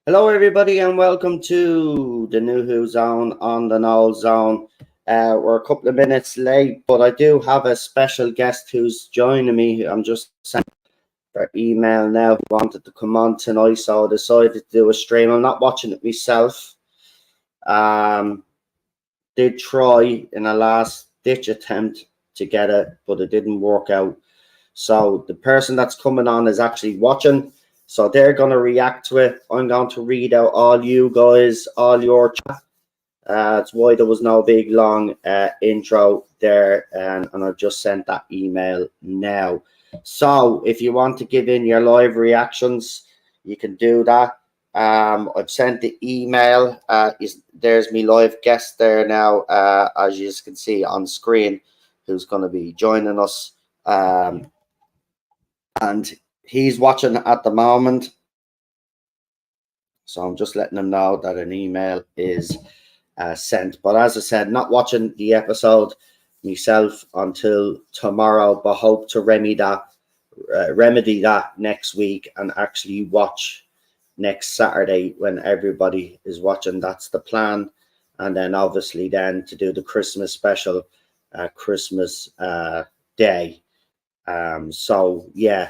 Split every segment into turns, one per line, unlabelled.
Hello, everybody, and welcome to the New Who Zone on the Knoll Zone. We're a couple of minutes late, but I do have a special guest who's joining me. I'm just sending their email now. Who wanted to come on tonight, so I decided to do a stream. I'm not watching it myself. Did try in a last-ditch attempt to get it, but it didn't work out. So the person that's coming on is actually watching. So they're going to react to it. I'm going to read out all you guys, all your chat. That's why there was no big long intro there. And I've just sent that email now. So if you want to give in your live reactions, you can do that. I've sent the email. There's me live guest there now, as you can see on screen, who's going to be joining us. And he's watching at the moment, so I'm just letting him know that an email is sent. But as I said, not watching the episode myself until tomorrow, but hope to remedy that next week and actually watch next Saturday when everybody is watching. That's the plan. And then obviously then to do the Christmas special, Christmas Day. So yeah,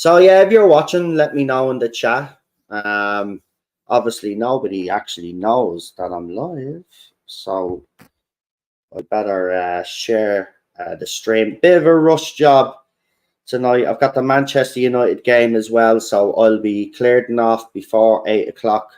if you're watching, let me know in the chat. Obviously, nobody actually knows that I'm live, so I better share the stream. Bit of a rush job tonight. I've got the Manchester United game as well, so I'll be clearing off before 8 o'clock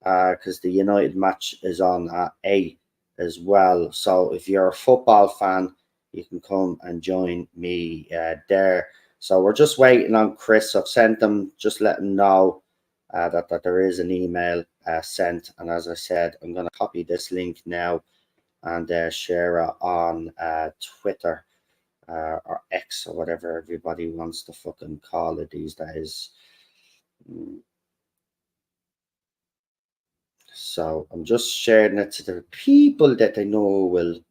because the United match is on at 8 as well. So if you're a football fan, you can come and join me there. So we're just waiting on Chris. I've sent them, just let him know that there is an email sent. And as I said, I'm going to copy this link now and share it on Twitter or X or whatever everybody wants to fucking call it these days. So I'm just sharing it to the people that I know will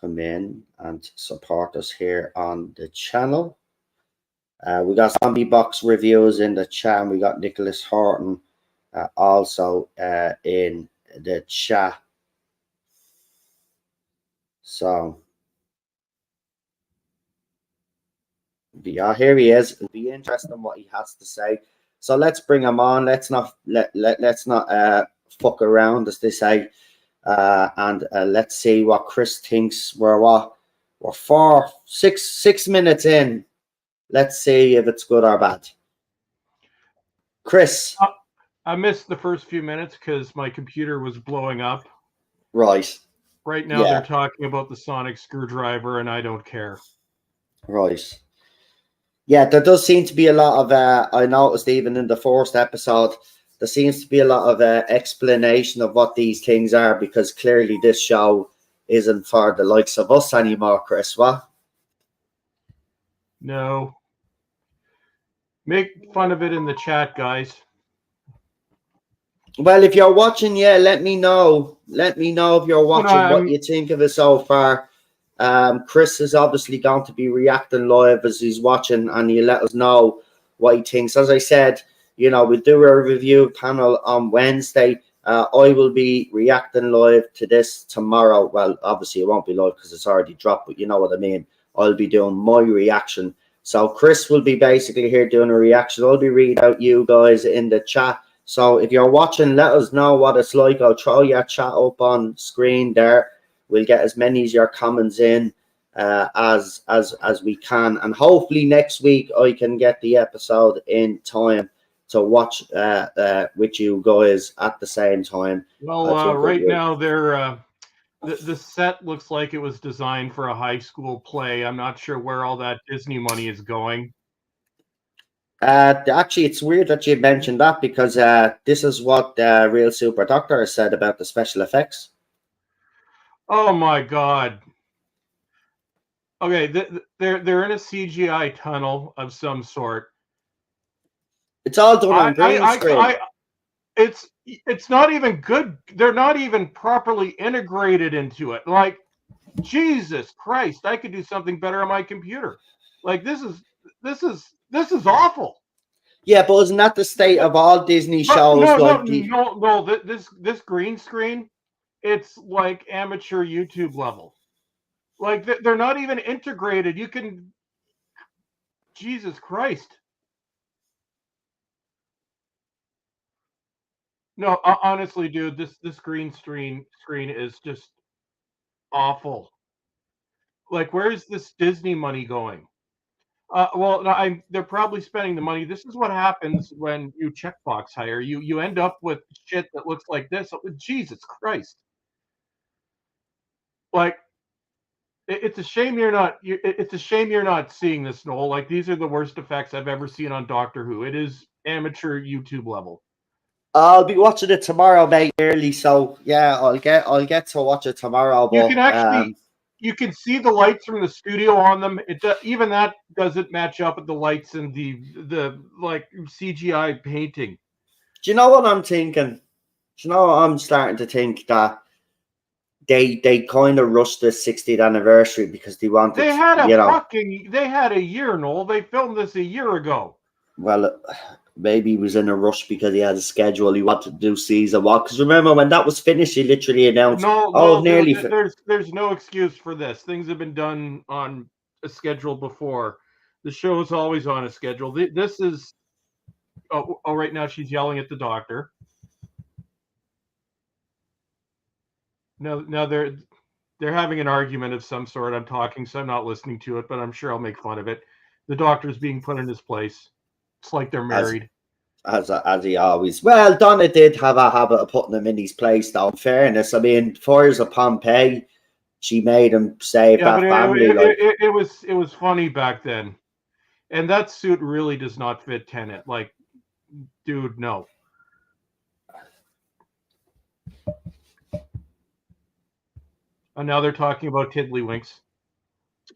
come in and support us here on the channel. We got Zombie Box reviews in the chat, and we got Nicholas Horton also in the chat. So yeah, here he is. It'll be interesting what he has to say. So let's bring him on. Let's not fuck around, as they say, and let's see what Chris thinks. We're 6 minutes in. Let's see if it's good or bad. Chris.
I missed the first few minutes because my computer was blowing up.
Right.
Right now they're talking about the sonic screwdriver, and I don't care.
Right. Yeah, there does seem to be a lot of, I noticed even in the first episode, there seems to be a lot of explanation of what these things are, because clearly this show isn't for the likes of us anymore, Chris. What?
No. Make fun of it in the chat, guys.
Well, if you're watching, let me know. Let me know if you're watching, what you think of it so far. Chris is obviously going to be reacting live as he's watching, and he'll let us know what he thinks. As I said, we'll do a review panel on Wednesday. I will be reacting live to this tomorrow. Well, obviously it won't be live because it's already dropped, but you know what I mean. I'll be doing my reaction. So Chris will be basically here doing a reaction. I'll be reading out you guys in the chat. So if you're watching, let us know what it's like. I'll throw your chat up on screen there. We'll get as many of your comments in as we can. And hopefully next week I can get the episode in time to watch with you guys at the same time.
Well, right now they're the set looks like it was designed for a high school play. I'm not sure where all that Disney money is going.
Actually, it's weird that you mentioned that because this is what Real Super Doctor has said about the special effects.
Oh my God. Okay, they're in a CGI tunnel of some sort.
It's all done on green screen.
It's not even good. They're not even properly integrated into it. Like, Jesus Christ, I could do something better on my computer. Like, this is awful.
Yeah, but isn't that the state of all Disney shows?
No. This green screen, it's like amateur YouTube level. Like, they're not even integrated. You can, Jesus Christ. No, honestly, dude, this green screen is just awful. Like, where's this Disney money going? Well, no, they're probably spending the money. This is what happens when you checkbox hire. You end up with shit that looks like this. Jesus Christ! Like, it's a shame you're not. It's a shame you're not seeing this, Noel. Like, these are the worst effects I've ever seen on Doctor Who. It is amateur YouTube level.
I'll be watching it tomorrow, mate, early. So yeah, I'll get to watch it tomorrow.
You can
But
actually you can see the lights from the studio on them. Even that doesn't match up with the lights and the like CGI painting.
do you know what I'm thinking? Do you know what I'm starting to think that they kind of rushed the 60th anniversary because they wanted,
They had a year, Noel. They filmed this a year ago.
Well, maybe he was in a rush because he had a schedule. He wanted to do season one. Because remember when that was finished, he literally announced,
No, there's no excuse for this. Things have been done on a schedule before. The show is always on a schedule. This is right now she's yelling at the doctor. Now they're having an argument of some sort. I'm talking, so I'm not listening to it, but I'm sure I'll make fun of it. The doctor's being put in his place. It's like they're married.
As he always. Well, Donna did have a habit of putting him in his place, though. In fairness, I mean, Fires of Pompeii, she made him save that family.
It was funny back then, and that suit really does not fit Tenet. Like, dude, no. And now they're talking about Tiddlywinks.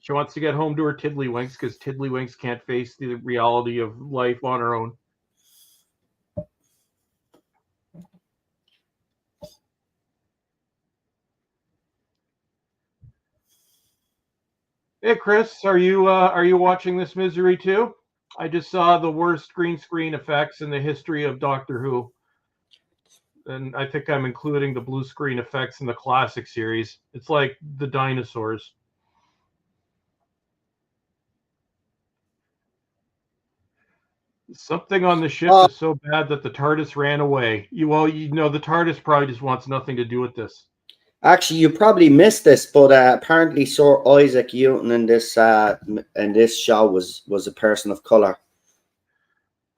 She wants to get home to her Tiddlywinks because Tiddlywinks can't face the reality of life on her own. Hey, Chris, are you watching this misery too? I just saw the worst green screen effects in the history of Doctor Who. And I think I'm including the blue screen effects in the classic series. It's like the dinosaurs. Something on the ship is so bad that the TARDIS ran away. The TARDIS probably just wants nothing to do with this.
Actually, you probably missed this, but apparently Sir Isaac Newton in this show was a person of color.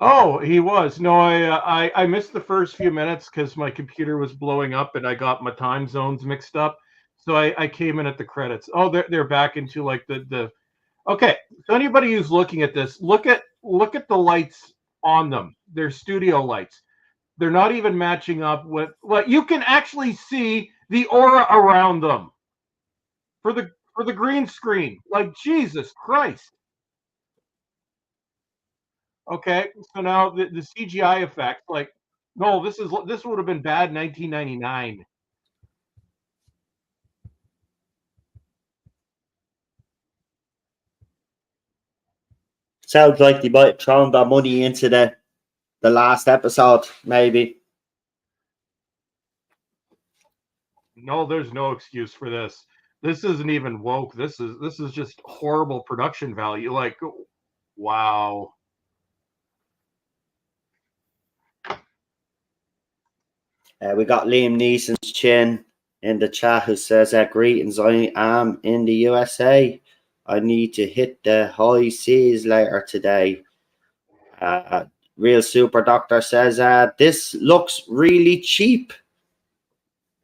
Oh, he was. No, I missed the first few minutes because my computer was blowing up and I got my time zones mixed up. So I came in at the credits. Oh, they're back into like the. Okay, so anybody who's looking at this, look at the lights on them. They're studio lights. They're not even matching up with. Like, you can actually see the aura around them for the green screen. Like, Jesus Christ. Okay, so now the CGI effect, like, no, this would have been bad in 1999.
Sounds like they might have thrown that money into the last episode, maybe.
No, there's no excuse for this. This isn't even woke. This is just horrible production value. Like, wow.
We got Liam Neeson's chin in the chat who says, greetings, I am in the USA. I need to hit the high seas later today. Real Super Doctor says, this looks really cheap.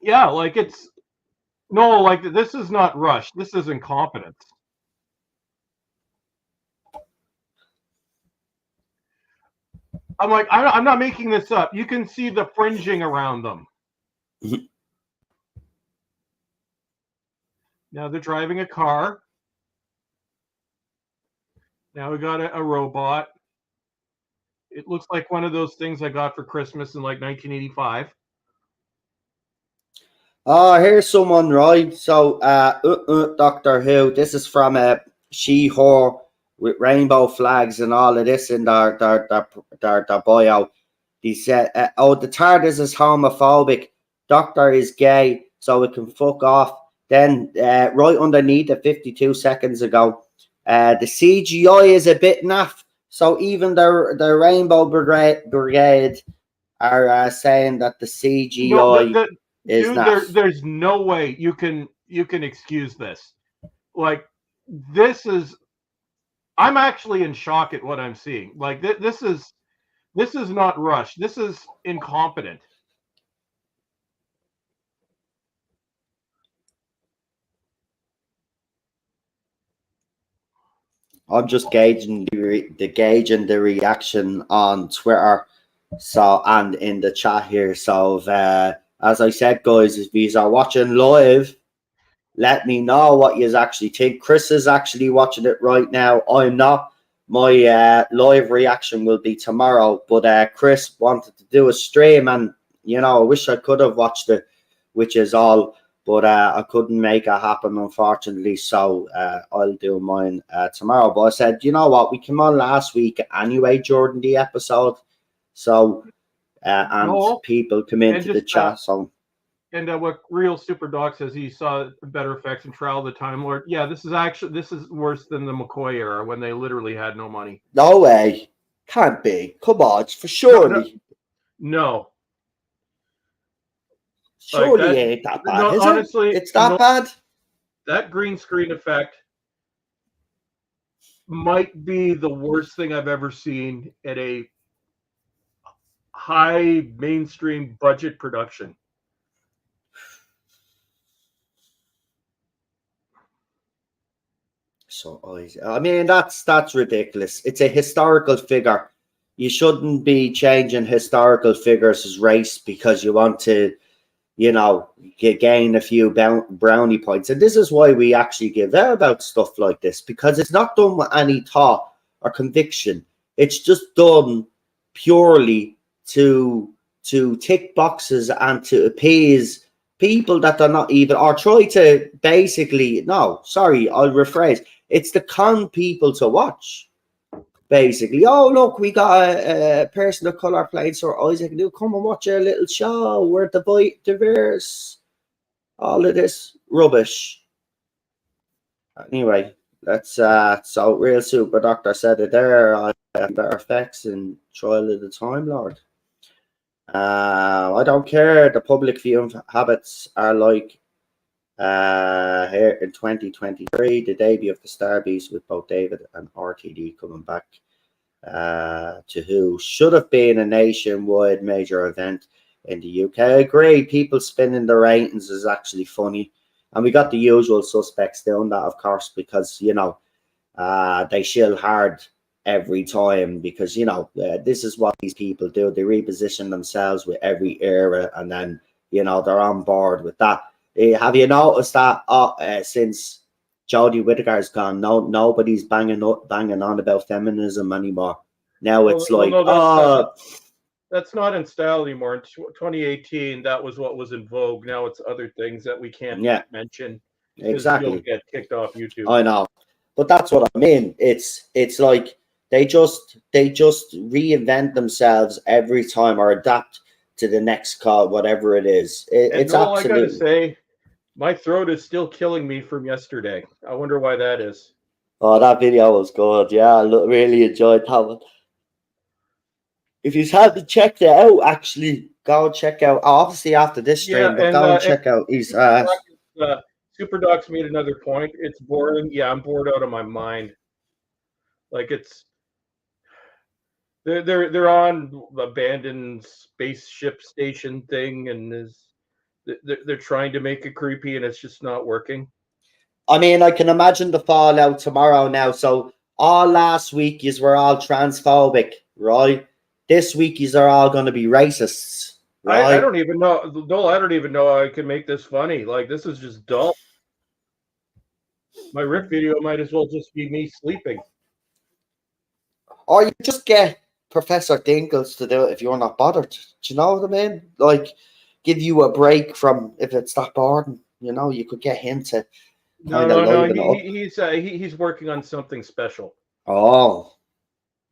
Yeah, like this is not rushed. This is incompetence. I'm like, I'm not making this up. You can see the fringing around them. Now they're driving a car. Now we got a robot. It looks like one of those things I got for Christmas in like 1985.
Oh, here's someone, right? So, Doctor Who. This is from She-Her with rainbow flags and all of this in their bio. He said, "Oh, the TARDIS is homophobic. Doctor is gay, so it can fuck off." Then, right underneath it, 52 seconds ago, the CGI is a bit naff. So even the Rainbow Brigade are saying that the CGI is naff.
There's no way you can excuse this. Like, this is. I'm actually in shock at what I'm seeing. Like, this is not rushed. This is incompetent.
I'm just gauging the reaction on Twitter, so and in the chat here. So as I said, guys, if you are watching live, let me know what you actually think. Chris is actually watching it right now. I'm not. My live reaction will be tomorrow, but Chris wanted to do a stream, and I wish I could have watched it, which is all. But I couldn't make it happen, unfortunately. So I'll do mine tomorrow. But I said, you know what? We came on last week anyway during the episode. So, and people come into the chat. So,
and what Real Super Doc says, he saw better effects in Trial of the Time Lord. Yeah, this is worse than the McCoy era when they literally had no money.
No way. Can't be. Come on, for surely.
No.
Surely like ain't that bad, no, is honestly, it? It's that bad?
That green screen effect might be the worst thing I've ever seen at a high mainstream budget production.
So, I mean, that's ridiculous. It's a historical figure. You shouldn't be changing historical figures as race because you want to gain a few brownie points. And this is why we actually give out about stuff like this, because it's not done with any thought or conviction. It's just done purely to tick boxes and to appease people that are not even, or try to basically, I'll rephrase. It's to con people to watch. Basically, oh look, we got a person of color playing Sir Isaac. Do come and watch a little show. We're diverse. All of this rubbish. Anyway, that's so Real Super Doctor said it there. Better effects in Trial of the Time Lord. I don't care. The public viewing habits are like here in 2023, the debut of the Starbeast with both David and RTD coming back to Who should have been a nationwide major event in the UK. I agree. People spinning the ratings is actually funny. And we got the usual suspects doing that, of course, because, they shill hard every time because, this is what these people do. They reposition themselves with every era and then, they're on board with that. Have you noticed that since Jodie Whittaker's gone, nobody's banging on about feminism anymore. Now it's
that's not in style anymore. In 2018, that was what was in vogue. Now it's other things that we can't mention.
Exactly.
You'll get kicked off YouTube.
I know, but that's what I mean. It's like they just reinvent themselves every time or adapt to the next call, whatever it is. It's absolutely.
I gotta say, my throat is still killing me from yesterday. I wonder why that is.
Oh, that video was good. Yeah, I really enjoyed that one. If you haven't checked it out, actually, go and check out. Obviously, after this stream, but go and check out his.
Super Doc's made another point. It's boring. Yeah, I'm bored out of my mind. Like they're on abandoned spaceship station thing, and they're trying to make it creepy, and it's just not working.
I mean, I can imagine the fallout tomorrow now. So all last week, you were all transphobic, right? this week these are all going to be racists. Right?
I don't even know. No, I don't even know how I can make this funny. Like, this is just dull. My Rick video might as well just be me sleeping.
Or you just get Professor Dinkles to do it if you're not bothered. Do you know what I mean? Like, give you a break from if it's that boring. You know, you could get him to kind of liven up.
He's working on something special.
Oh,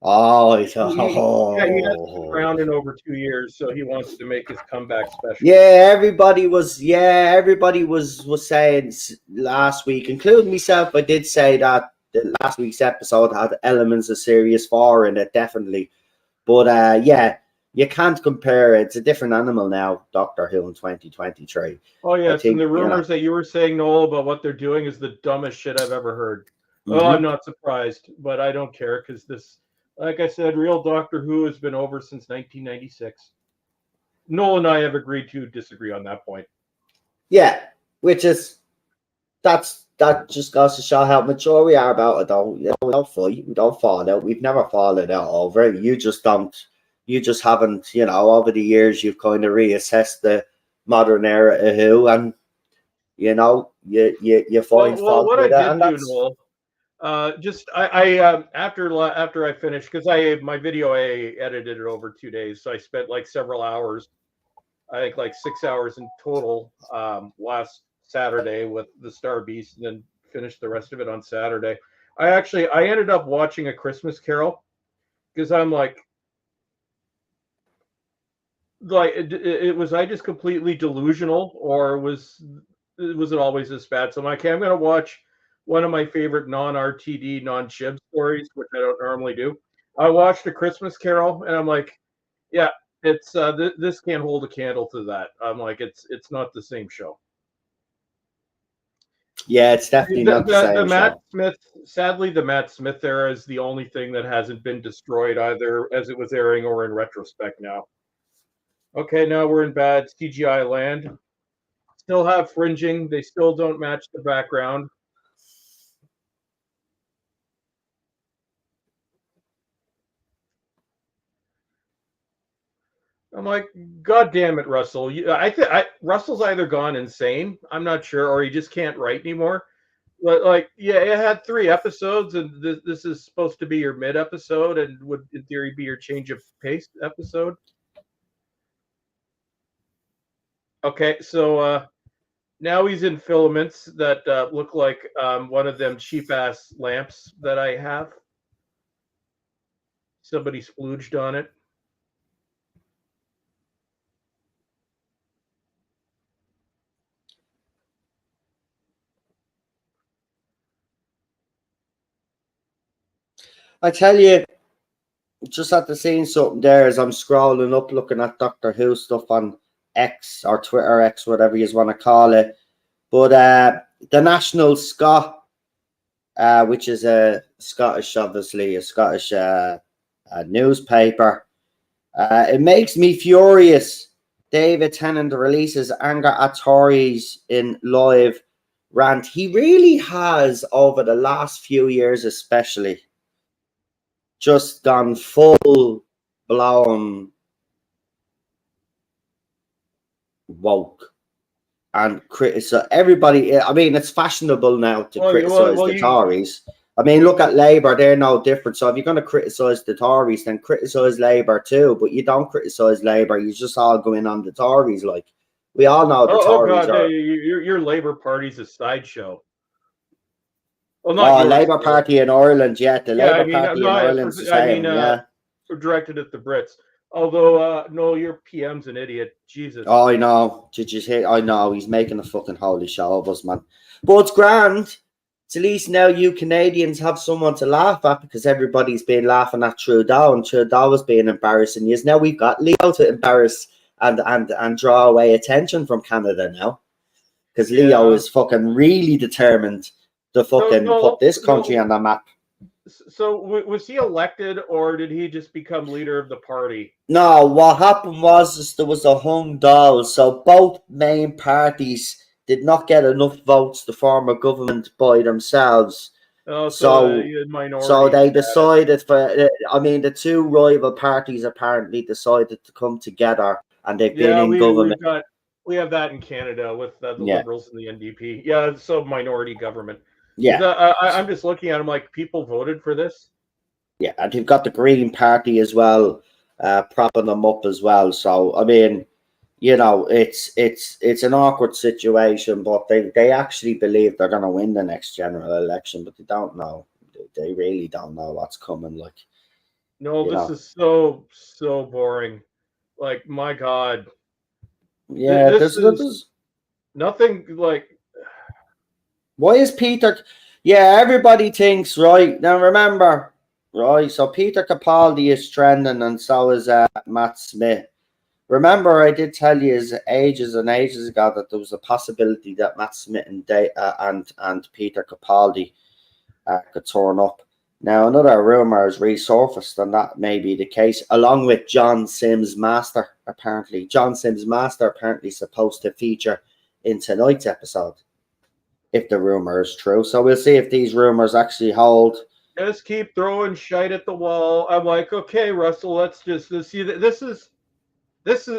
He hasn't been around in over 2 years, so he wants to make his comeback special.
Yeah, everybody was saying last week, including myself. I did say that the last week's episode had elements of Series 4 in it, definitely. But yeah, you can't compare it. It's a different animal now, Doctor Who in 2023.
Oh, yes, and the rumors that you were saying, Noel, about what they're doing is the dumbest shit I've ever heard. Mm-hmm. Oh, I'm not surprised, but I don't care because this, like I said, real Doctor Who has been over since 1996. Noel and I have agreed to disagree on that point.
Yeah, which is, that just goes to show how mature we are about it, though. You know, we don't fight, we don't fall out. We've never fallen out over it. You just haven't, you know, over the years, you've kind of reassessed the modern era of Who, and, you know, you find fault with it.
What I did do, Noel, after I finished, because my video, I edited it over 2 days, so I spent like several hours, I think like 6 hours in total, last Saturday with the Star Beast, and then finished the rest of it on Saturday. I ended up watching A Christmas Carol because I'm like was I just completely delusional, or was it always this bad? So I'm like, okay, I'm gonna watch one of my favorite non-RTD, non-Chib stories, which I don't normally do. I watched A Christmas Carol, and I'm like, yeah, it's this can't hold a candle to that. I'm like, it's not the same show.
Yeah, it's definitely not the same
the Matt
show.
Smith, sadly, the Matt Smith era is the only thing that hasn't been destroyed, either as it was airing or in retrospect now. Okay, now we're in bad CGI land. Still have fringing. They still don't match the background. I'm like, God damn it, Russell. Russell's either gone insane, I'm not sure, or he just can't write anymore. But like, yeah, it had 3 episodes, and this is supposed to be your mid episode, and would in theory be your change of pace episode. Okay, so now he's in filaments that look like one of them cheap ass lamps that I have. Somebody splooged on it.
I tell you, just after seeing something there as I'm scrolling up, looking at Doctor Who stuff on X or Twitter X, whatever you want to call it. But the National Scot, which is a Scottish, obviously, a Scottish newspaper, it makes me furious. David Tennant releases anger at Tories in live rant. He really has, over the last few years especially, just gone full blown woke and criticize everybody. I mean, it's fashionable now to criticize the Tories. I mean, look at Labour, they're no different. So if you're going to criticize the Tories, then criticize Labour too. But you don't criticize Labour, you just all go in on the Tories. Like, we all know the Tories are...
your Labour Party's a sideshow.
Well, Labour Party in Ireland, yeah. The Labour Party in Ireland's the same, yeah.
Directed at the Brits. Although, no, your PM's an idiot. Jesus.
Oh, I know. Did you hear? I know. He's making a fucking holy show of us, man. But it's grand. It's at least now you Canadians have someone to laugh at, because everybody's been laughing at Trudeau, and Trudeau was being embarrassing. Yes, now we've got Leo to embarrass and draw away attention from Canada now. Because Leo is fucking really determined to fucking put this country on the map.
So was he elected, or did he just become leader of the party?
No, what happened was there was a hung doll. So both main parties did not get enough votes to form a government by themselves.
Oh, so
So
minority
they
status.
decided for. I mean, the two rival parties apparently decided to come together, and they've been
Yeah,
in government.
we have that in Canada with the
Yeah,
Liberals and the NDP. Yeah, so minority government.
yeah,
I'm just looking at them like people voted for this.
yeah, and you've got the Green Party as well, propping them up as well. So I mean, it's an awkward situation, but they actually believe they're going to win the next general election, but they don't know. They really don't know what's coming. Like,
No,
you
this
know,
is so boring. Like my God,
yeah.
this is
There's
nothing like.
why is Peter? Yeah, everybody thinks right now. Remember, right? So Peter Capaldi is trending, and so is Matt Smith. Remember, I did tell you ages and ages ago that there was a possibility that Matt Smith and Peter Capaldi could turn up. Now, another rumor has resurfaced, and that may be the case, along with John Sims Master. Apparently, John Sims Master apparently supposed to feature in tonight's episode, if the rumor is true. So we'll see if these rumors actually hold.
Just keep throwing shite at the wall. I'm like, okay, Russell, let's just see that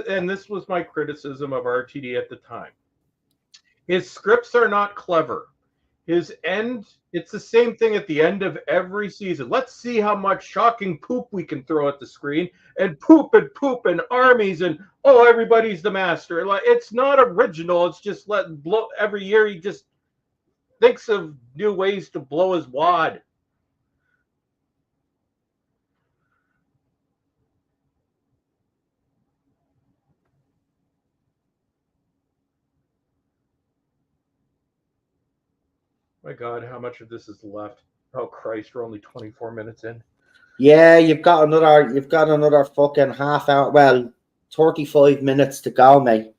and this was my criticism of RTD at the time. His scripts are not clever. His end, it's the same thing at the end of every season. Let's see how much shocking poop we can throw at the screen, and poop and armies and oh, everybody's the master. Like it's not original. It's just let blow every year. He just thinks of new ways to blow his wad. My God, how much of this is left? Oh Christ, we're only 24 minutes in.
Yeah, you've got another fucking half hour. Well, 35 minutes to go, mate.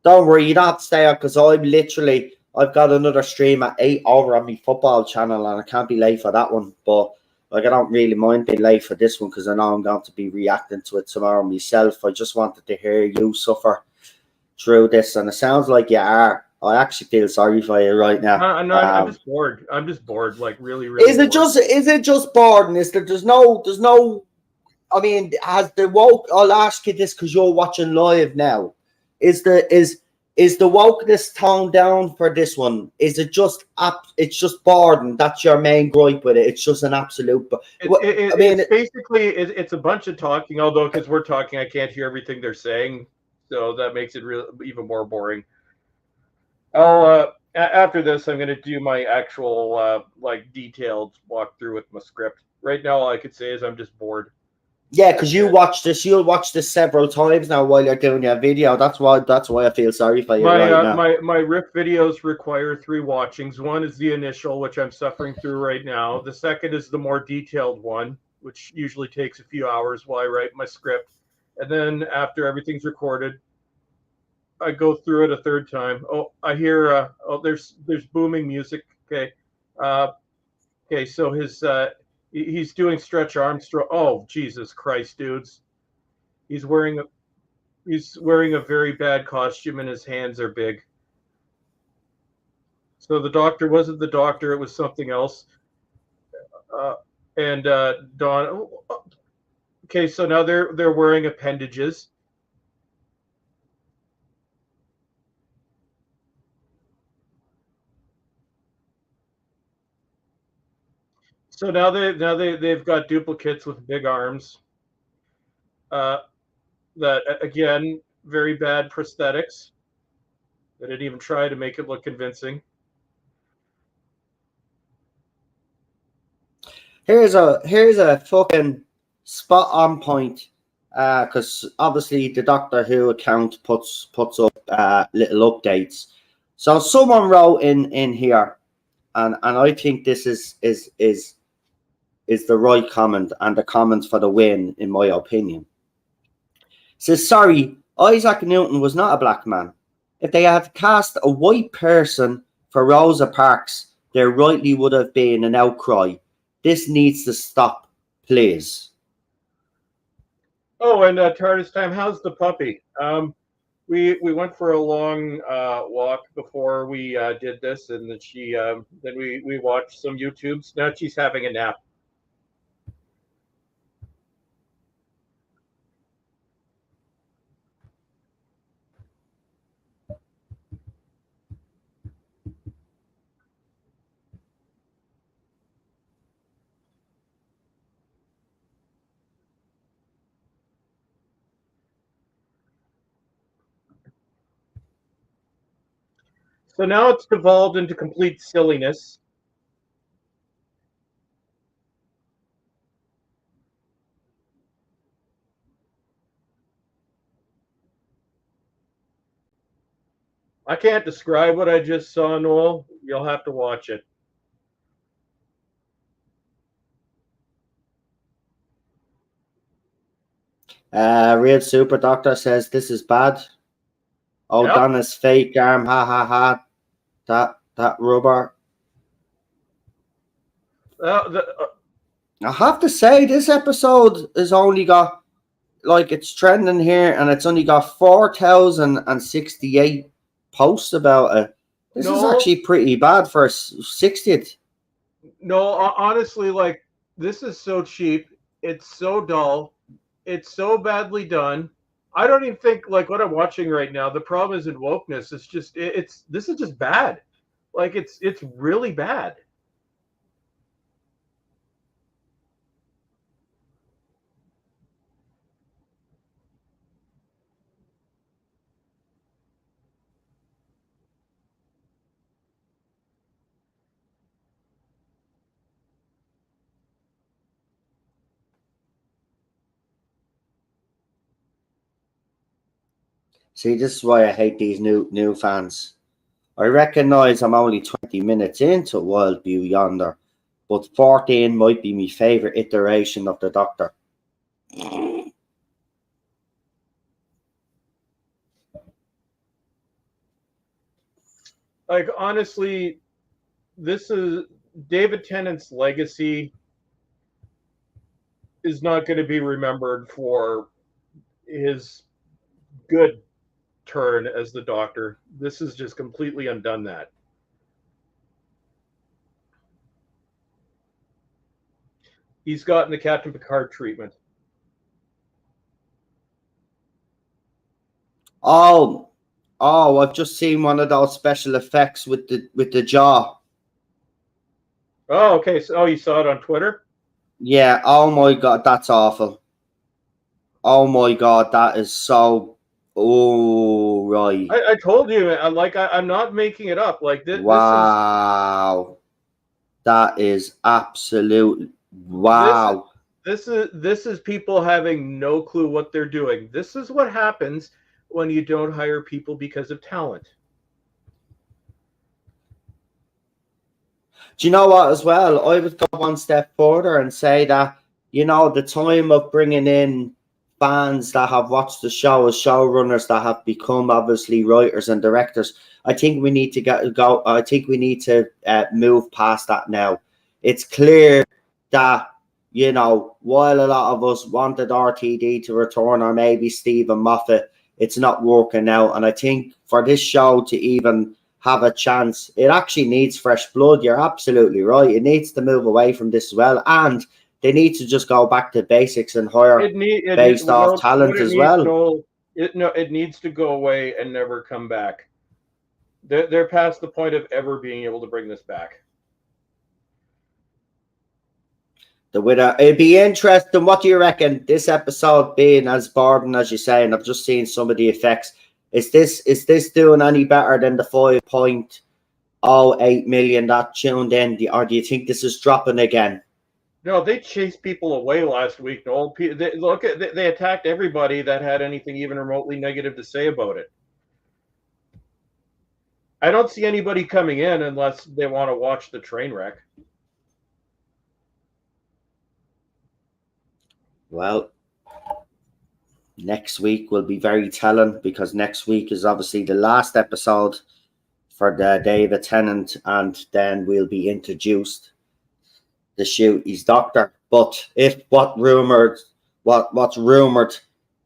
Don't worry, you don't have to stay up because I've got another stream at 8 over on my football channel, and I can't be late for that one. But like, I don't really mind being late for this one because I know I'm going to be reacting to it tomorrow myself. I just wanted to hear you suffer through this, and it sounds like you are. I actually feel sorry for you right now.
I'm just bored. I'm just bored, like really, really.
Is it just boredom? There's no. I mean, has the woke? I'll ask you this because you're watching live now. Is the wokeness toned down for this one? Is it just It's just boredom. That's your main gripe with it. It's just an absolute.
It's basically it's a bunch of talking. Although because we're talking, I can't hear everything they're saying, so that makes it even more boring. I'll after this, I'm going to do my actual like detailed walkthrough with my script. Right now, all I could say is I'm just bored.
Yeah, because you'll watch this several times now while you're doing your video. That's why I feel sorry for you right now.
My riff videos require 3 watchings. One is the initial, which I'm suffering through right now. The second is the more detailed one, which usually takes a few hours while I write my script. And then after everything's recorded, I go through it a third time. Oh, I hear there's booming music. Okay. Okay, so he's doing stretch Armstrong. Oh, Jesus Christ, dudes. He's wearing a very bad costume and his hands are big. So the doctor wasn't the doctor, it was something else. And Don okay, so now they're wearing appendages. So now they've got duplicates with big arms. That again, very bad prosthetics. They didn't even try to make it look convincing.
Here's a fucking spot on point. Because obviously the Doctor Who account puts up little updates. So someone wrote in here, and I think this is the right comment and the comment for the win, in my opinion. Says, sorry, Isaac Newton was not a black man. If they had cast a white person for Rosa Parks, there rightly would have been an outcry. This needs to stop, please.
Oh, and TARDIS time. How's the puppy? We went for a long walk before we did this, and then we watched some YouTubes. Now she's having a nap. So now it's devolved into complete silliness. I can't describe what I just saw, Noel. You'll have to watch it.
Real Super Doctor says this is bad. Oh,
Yep.
Donna's fake arm, ha ha ha. That rubber. I have to say, this episode has only got, like, it's trending here, and it's only got 4,068 posts about it. This is actually pretty bad for 60th.
No, honestly, like, this is so cheap. It's so dull. It's so badly done. I don't even think like what I'm watching right now. The problem isn't wokeness. It's just this is just bad. Like it's really bad.
See, this is why I hate these new fans. I recognise I'm only 20 minutes into Wild View Yonder, but 14 might be my favourite iteration of the Doctor.
Like honestly, this is David Tennant's legacy is not going to be remembered for his good turn as the Doctor. This has just completely undone that. He's gotten the Captain Picard treatment.
Oh, I've just seen one of those special effects with the jaw.
Oh, okay. So, you saw it on Twitter?
Yeah. Oh my God, that's awful. Oh my God, that is so. Oh right.
I told you, I'm not making it up. Like
Wow. That is absolute. Wow.
This is people having no clue what they're doing. This is what happens when you don't hire people because of talent.
Do you know what, as well? I would go one step further and say that, the time of bringing in fans that have watched the show as showrunners that have become obviously writers and directors, I think we need to I think we need to move past that now. It's clear that, while a lot of us wanted RTD to return, or maybe Stephen Moffat, it's not working out. And I think for this show to even have a chance, it actually needs fresh blood. You're absolutely right. It needs to move away from this as well, and they need to just go back to basics and hire based off talent as well.
It needs to go away and never come back. They're past the point of ever being able to bring this back.
The winner. It'd be interesting. What do you reckon? This episode being as boring as you say, and I've just seen some of the effects. Is this doing any better than the 5.08 million that tuned in, or do you think this is dropping again?
No, they chased people away last week. Noel, they attacked everybody that had anything even remotely negative to say about it. I don't see anybody coming in unless they want to watch the train wreck.
Well, next week will be very telling, because next week is obviously the last episode for the David Tennant, and then we'll be introduced to shoot his Doctor. But if what's rumored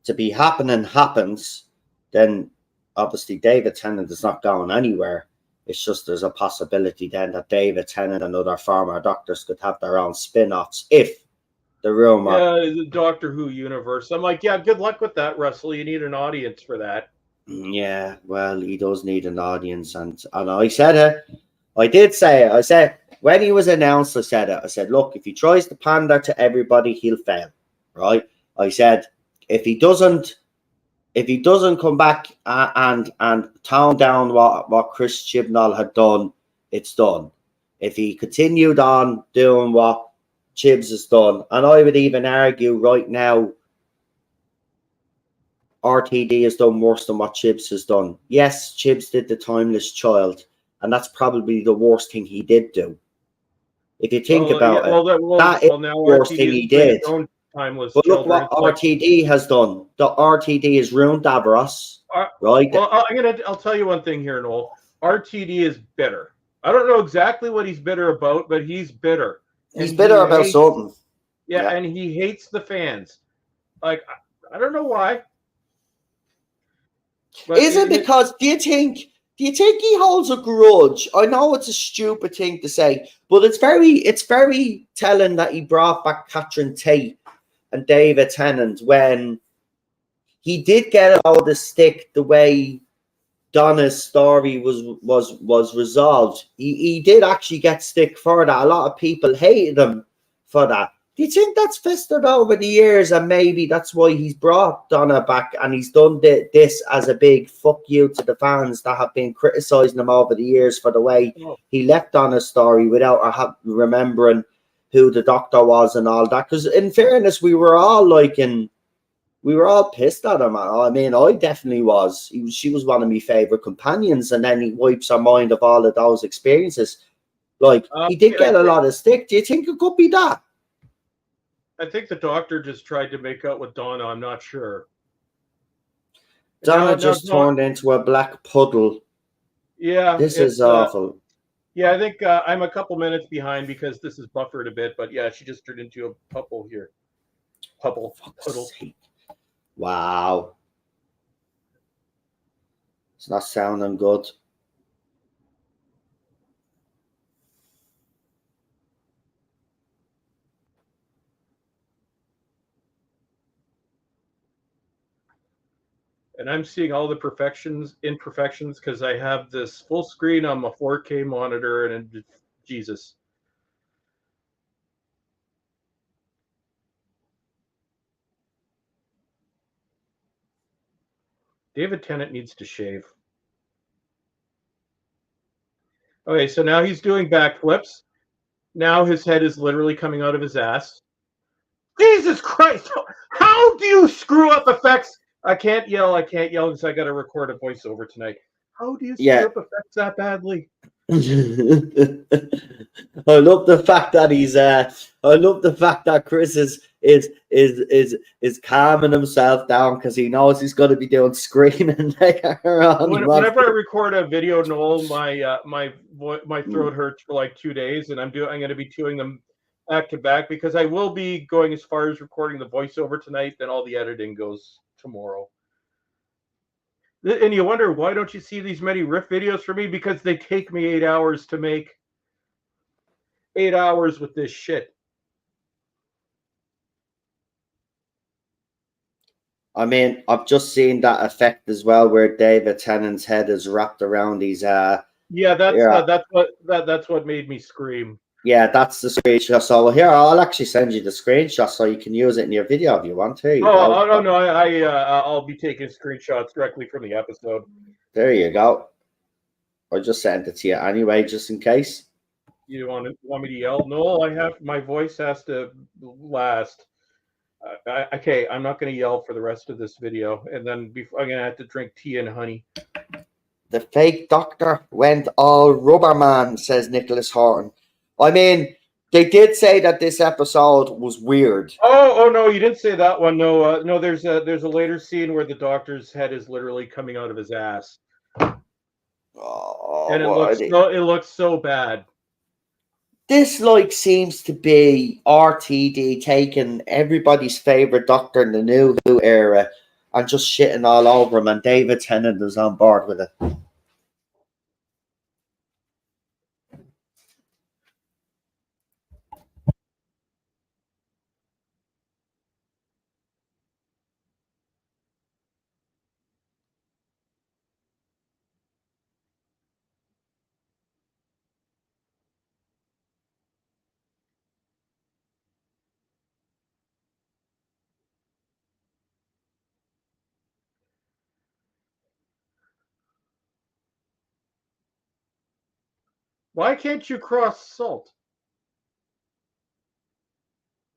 to be happening happens, then obviously David Tennant is not going anywhere. It's just there's a possibility then that David Tennant and other former doctors could have their own spin-offs if the rumor.
The Doctor Who universe. I'm like, yeah, good luck with that, Russell. You need an audience for that.
Yeah, well, he does need an audience, and I said it. I did say it. I said when he was announced, I said it. I said, look, if he tries to pander to everybody, he'll fail. Right? I said if he doesn't come back and tone down what Chris Chibnall had done, it's done. If he continued on doing what Chibs has done, and I would even argue right now, RTD has done worse than what Chibs has done. Yes, Chibs did the Timeless Child, and that's probably the worst thing he did do. If you think about it, that is the worst thing he did. But look what RTD has done. The RTD has ruined Davros, right?
Well, I'll tell you one thing here, Noel. RTD is bitter. I don't know exactly what he's bitter about, but he's bitter.
He's bitter about something.
Yeah, and he hates the fans. Like, I don't know why.
But is it because do you think he holds a grudge? I know it's a stupid thing to say, but it's very telling that he brought back Catherine Tate and David Tennant when he did get out of the stick the way Donna's story was resolved. He did actually get stick for that. A lot of people hated him for that. Do you think that's festered over the years, and maybe that's why he's brought Donna back and he's done this as a big fuck you to the fans that have been criticising him over the years for the way he left Donna's story without remembering who the Doctor was and all that? Because in fairness, we were all pissed at him. I mean, I definitely was. She was one of my favourite companions, and then he wipes our mind of all of those experiences. Like, he did get a lot of stick. Do you think it could be that?
I think the Doctor just tried to make out with Donna. I'm not sure.
Donna turned into a black puddle.
Yeah.
This is awful.
Yeah, I think I'm a couple minutes behind because this is buffered a bit. But yeah, she just turned into a puddle here. Puddle.
Wow. It's not sounding good.
And I'm seeing all the imperfections, because I have this full screen on my 4K monitor, and Jesus. David Tennant needs to shave. Okay, so now he's doing backflips. Now his head is literally coming out of his ass. Jesus Christ! How do you screw up effects? I can't yell because I got to record a voiceover tonight. How do you screw up effects that badly?
I love the fact that I love the fact that Chris is calming himself down because he knows he's going to be doing screaming later on.
Whenever I record a video, Noel, my throat hurts for like 2 days, and I'm going to be doing them back to back because I will be going as far as recording the voiceover tonight. Then all the editing goes tomorrow. And you wonder, why don't you see these many riff videos for me? Because they take me 8 hours to make. 8 hours with this shit.
I mean, I've just seen that effect as well, where David Tennant's head is wrapped around his.
Yeah, that's what made me scream.
Yeah, that's the screenshot. So here, I'll actually send you the screenshot so you can use it in your video if you want to.
No, I'll be taking screenshots directly from the episode.
There you go. I just sent it to you anyway, just in case.
You want me to yell? No, my voice has to last. Okay, I'm not going to yell for the rest of this video, and then I'm going to have to drink tea and honey.
The fake doctor went all rubber man, says Nicholas Horton. I mean, they did say that this episode was weird.
Oh no, you didn't say that one. No, there's a later scene where the doctor's head is literally coming out of his ass, and it looks so bad.
This seems to be RTD taking everybody's favorite doctor in the New Who era and just shitting all over him. And David Tennant is on board with it.
Why can't you cross salt?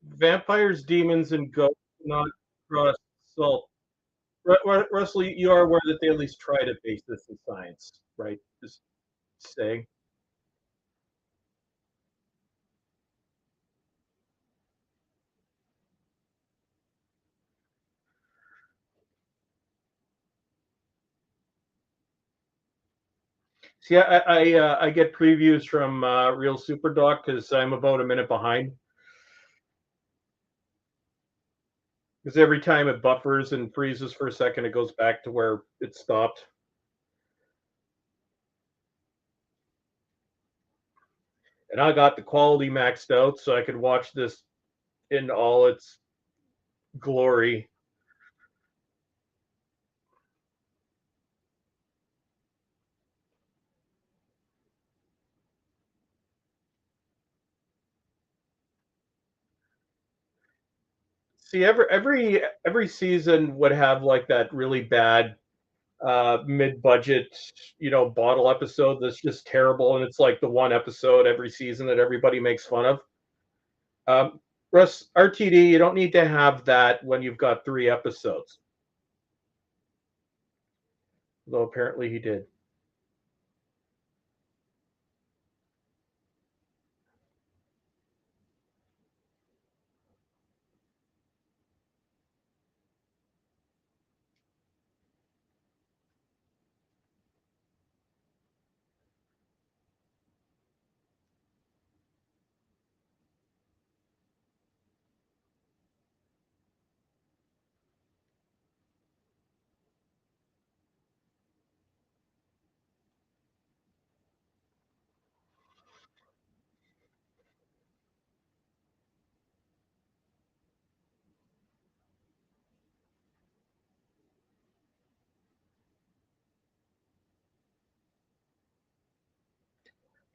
Vampires, demons, and ghosts not cross salt. Russell, you are aware that they at least try to base this in science, right? Just saying. See, I get previews from Real Super Doc because I'm about a minute behind. Because every time it buffers and freezes for a second, it goes back to where it stopped. And I got the quality maxed out so I could watch this in all its glory. See, every season would have like that really bad mid-budget, bottle episode that's just terrible, and it's like the one episode every season that everybody makes fun of. Russ, RTD, you don't need to have that when you've got 3 episodes. Though apparently he did.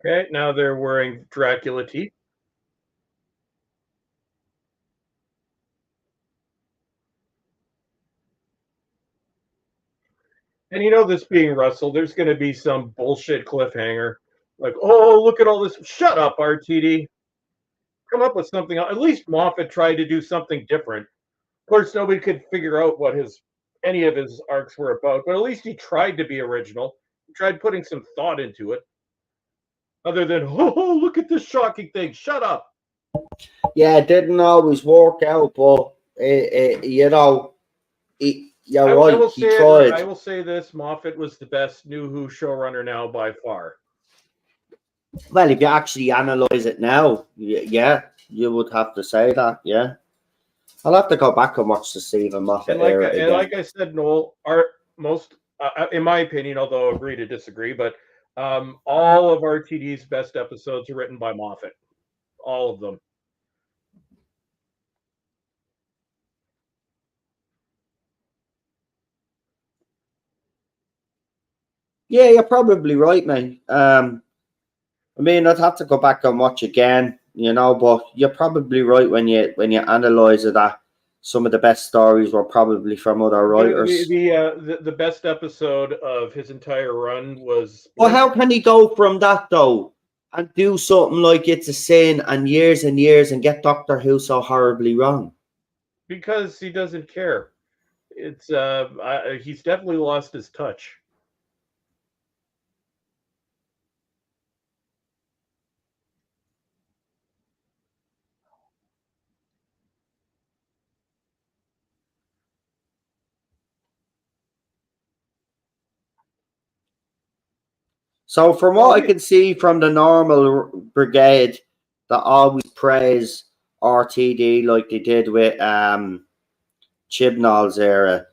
Okay, now they're wearing Dracula teeth. And this being Russell, there's going to be some bullshit cliffhanger. Like, oh, look at all this. Shut up, RTD. Come up with something. At least Moffat tried to do something different. Of course, nobody could figure out what any of his arcs were about, but at least he tried to be original. He tried putting some thought into it. Other than, oh, look at this shocking thing. Shut up.
Yeah, it didn't always work out, but you're right. He tried.
I will say this: Moffat was the best New Who showrunner now by far.
Well, if you actually analyze it now, yeah, you would have to say that. Yeah, I'll have to go back and watch the Stephen Moffat era again.
And like I said, Noel, in my opinion, although I agree to disagree, but all of RTD's best episodes are written by Moffat. All of them.
Yeah, you're probably right, man. I mean, I'd have to go back and watch again, but you're probably right when you analyze it that some of the best stories were probably from other writers.
The best episode of his entire run was.
Well, how can he go from that though and do something like It's a Sin and years and get Doctor Who so horribly wrong?
Because he doesn't care. It's he's definitely lost his touch.
So from what I can see from the normal brigade that always praise RTD like they did with Chibnall's era,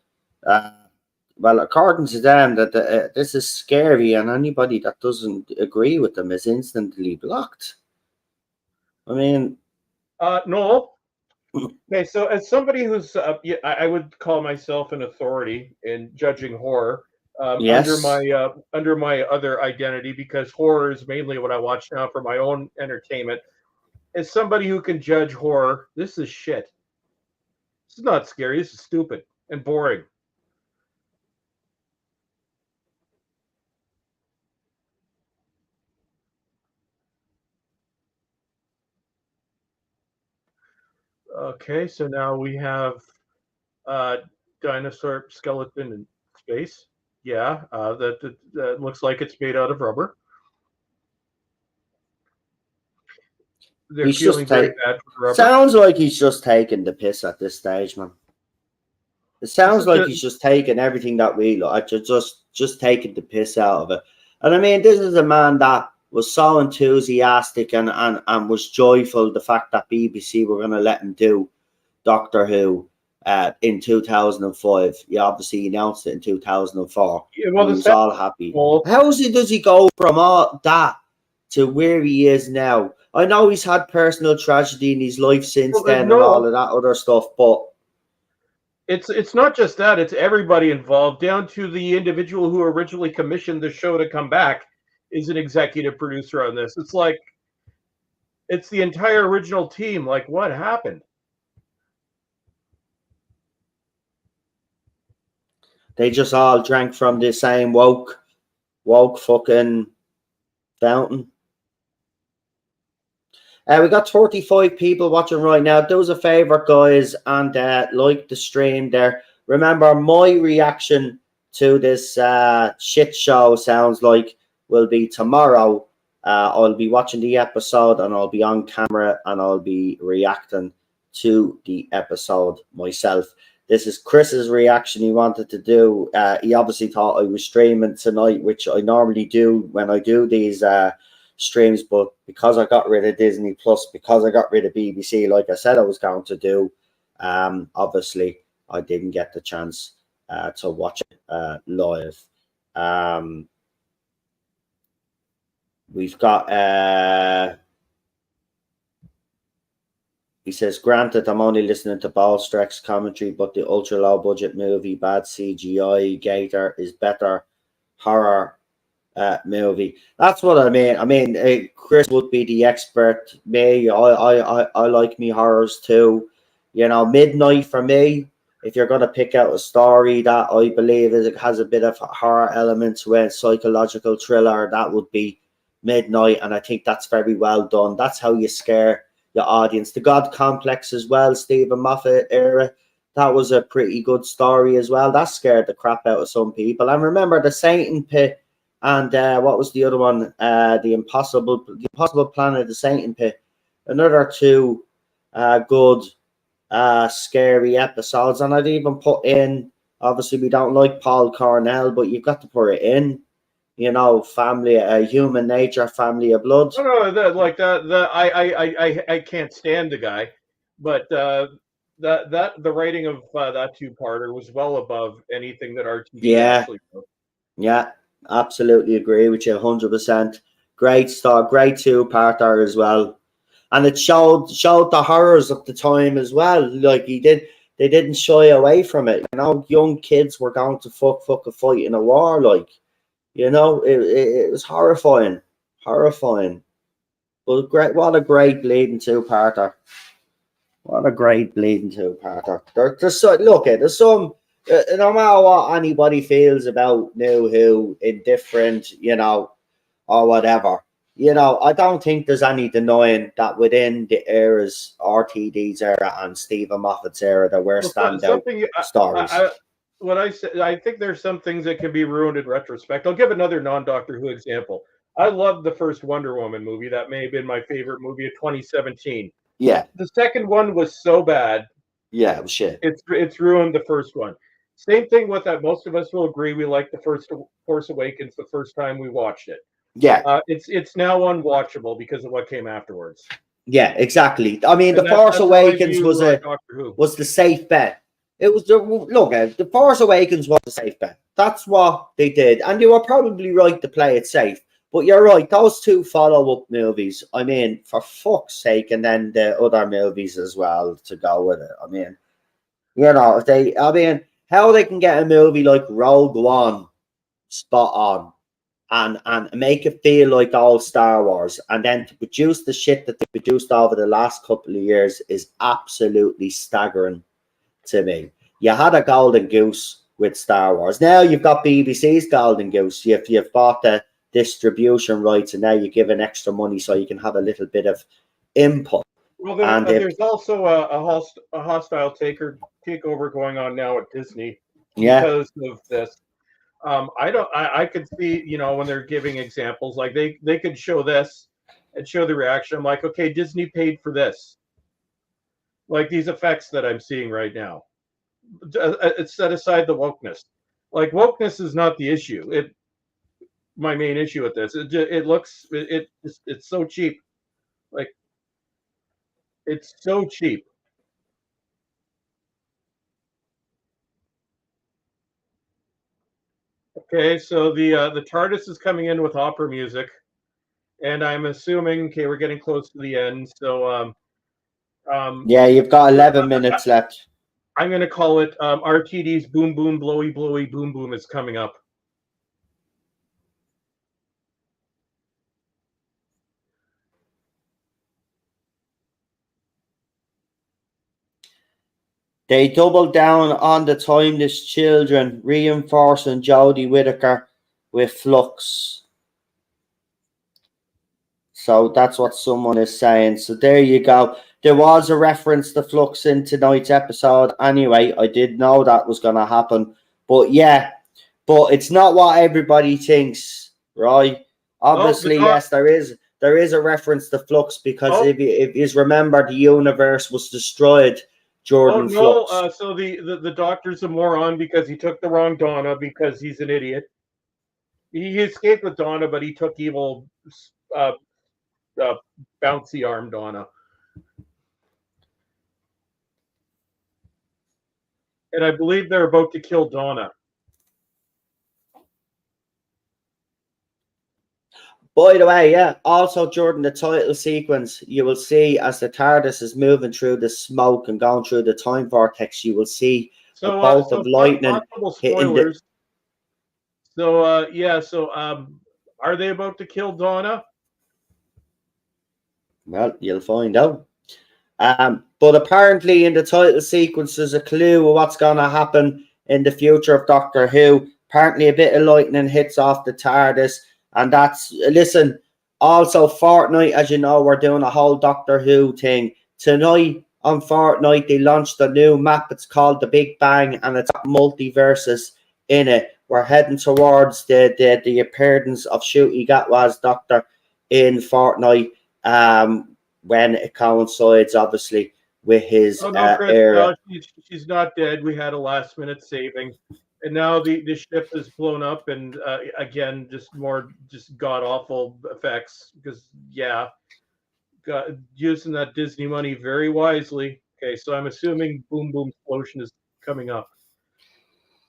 Well, according to them, that this is scary, and anybody that doesn't agree with them is instantly blocked. I mean,
Noel. Okay, so as somebody who's, I would call myself an authority in judging horror
yes,
under my other identity, because horror is mainly what I watch now for my own entertainment. As somebody who can judge horror, this is shit. This is not scary. This is stupid and boring. Okay, so now we have uh, dinosaur skeleton in space. Yeah, that looks like it's made out of rubber. They're
he's just
feeling very
take.
bad for the rubber.
Sounds like he's just taking the piss at this stage, man. It
This
sounds
is
like
just
he's just taking everything that we like, just taking the piss out of it. And I mean, this is a man that was so enthusiastic and was joyful the fact that BBC were going to let him do Doctor Who in 2005. He obviously announced it in 2004,
yeah, well,
and he
the
was
second
all happy.
well,
Does he go from all that to where he is now? I know he's had personal tragedy in his life since then and all
no,
of that other stuff, but
it's not just that. It's everybody involved, down to the individual who originally commissioned the show to come back is an executive producer on this. It's like it's the entire original team. Like, what happened?
they just all drank from the same woke fucking fountain. We got 35 people watching right now. Do us a favor, guys, and like the stream there. Remember, my reaction to this shit show sounds like will be tomorrow. I'll be watching the episode and I'll be on camera and I'll be reacting to the episode myself. This is Chris's reaction he wanted to do. He obviously thought I was streaming tonight, which I normally do when I do these streams, but because I got rid of Disney Plus, because I got rid of BBC, like I said I was going to do, obviously I didn't get the chance to watch it live. We've got he says, granted, I'm only listening to Bowlestrek's commentary, but the ultra low budget movie, bad CGI, Gator is better horror movie. That's what I mean. I mean, Chris would be the expert. Me, I like me horrors too. You know, Midnight for me. If you're going to pick out a story that I believe it has a bit of horror elements to it, psychological thriller, that would be Midnight, and I think that's very well done. That's how you scare your audience. The God Complex as well, Stephen Moffat era. That was a pretty good story as well. That scared the crap out of some people. And remember the Satan Pit. And what was the other one? The Impossible Planet, the Satan Pit. Another two good, scary episodes. And I'd even put in, obviously, we don't like Paul Cornell, but you've got to put it in. You know, family, human nature, family of blood.
No, like that. I can't stand the guy, but that the writing of that two-parter was well above anything that RTD
Yeah,
actually wrote.
yeah, absolutely agree with you, 100%. Great start, great two-parter as well. And it showed the horrors of the time as well. Like they didn't shy away from it. You know, young kids were going to fuck a fight in a war. Like, you know, it was horrifying, horrifying. But great, what a great bleeding two-parter. What a great bleeding two-parter. There's so look at there's some. No matter what anybody feels about New Who, indifferent, you know, or whatever. You know, I don't think there's any denying that within the eras, RTD's era and Stephen Moffat's era, there were standout
Something
stories.
what I said, I think there's some things that can be ruined in retrospect. I'll give another non-Doctor Who example. I loved the first Wonder Woman movie. That may have been my favorite movie of 2017.
Yeah,
The second one was so bad,
yeah, it was shit.
it's ruined the first one. Same thing with that. Most of us will agree we liked the first Force Awakens the first time we watched it.
Yeah,
It's now unwatchable because of what came afterwards.
yeah, exactly. I mean,
And
The Force
that's how I
Awakens
view
was
Doctor Who.
was the safe bet. It was the Force Awakens was a safe bet. That's what they did, and you were probably right to play it safe. But you're right; those two follow-up movies. I mean, for fuck's sake, and then the other movies as well to go with it. I mean, if they, I mean, how they can get a movie like Rogue One spot on and make it feel like all Star Wars, and then to produce the shit that they produced over the last couple of years is absolutely staggering to me. You had a golden goose with Star Wars. Now you've got BBC's golden goose. You've bought the distribution rights, and now you're giving extra money so you can have a little bit of input.
Well, there's also a hostile takeover going on now at Disney because of this. I could see, when they're giving examples, like they could show this and show the reaction. I'm like, okay, Disney paid for this. Like these effects that I'm seeing right now. Set aside the wokeness. Like wokeness is not the issue. My main issue with this. It's so cheap. Like it's so cheap. Okay, so the TARDIS is coming in with opera music, and I'm assuming we're getting close to the end. So
yeah, you've got 11 minutes left.
I'm going to call it RTD's Boom Boom Blowy Blowy Boom Boom is coming up.
They doubled down on the timeless children, reinforcing Jodie Whittaker with Flux. So that's what someone is saying. So there you go. There was a reference to Flux in tonight's episode. Anyway, I did know that was going to happen. But yeah, but it's not what everybody thinks, right? Obviously, yes, there is a reference to Flux because if you remember, the universe was destroyed. Jordan Flux.
So the doctor's a moron because he took the wrong Donna because he's an idiot. He escaped with Donna, but he took evil bouncy arm Donna. And I believe they're about to kill Donna.
By the way, yeah, also, Jordan, the title sequence, you will see as the TARDIS is moving through the smoke and going through the time vortex, you will see a bolt of lightning hitting the...
So, are they about to kill Donna?
Well, you'll find out. But apparently in the title sequence, there's a clue of what's going to happen in the future of Doctor Who. Apparently a bit of lightning hits off the TARDIS. And that's, listen, also Fortnite, as you know, we're doing a whole Doctor Who thing. Tonight on Fortnite, they launched a new map. It's called The Big Bang, and it's got multiverses in it. We're heading towards the appearance of Ncuti Gatwa's Doctor in Fortnite when it coincides, obviously, with his era.
No, she's not dead. We had a last-minute saving. And now the ship is blown up, and again, just god awful effects. Because using that Disney money very wisely. Okay, so I'm assuming Boom Boom Explosion is coming up.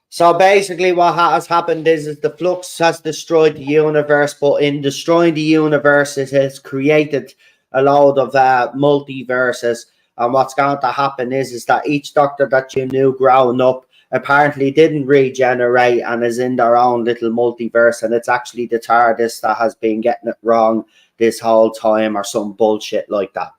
So basically, what has happened is the Flux has destroyed the universe, but in destroying the universe, it has created a load of multiverses. And what's going to happen is that each Doctor that you knew growing up apparently didn't regenerate and is in their own little multiverse, and it's actually the TARDIS that has been getting it wrong this whole time or some bullshit like that.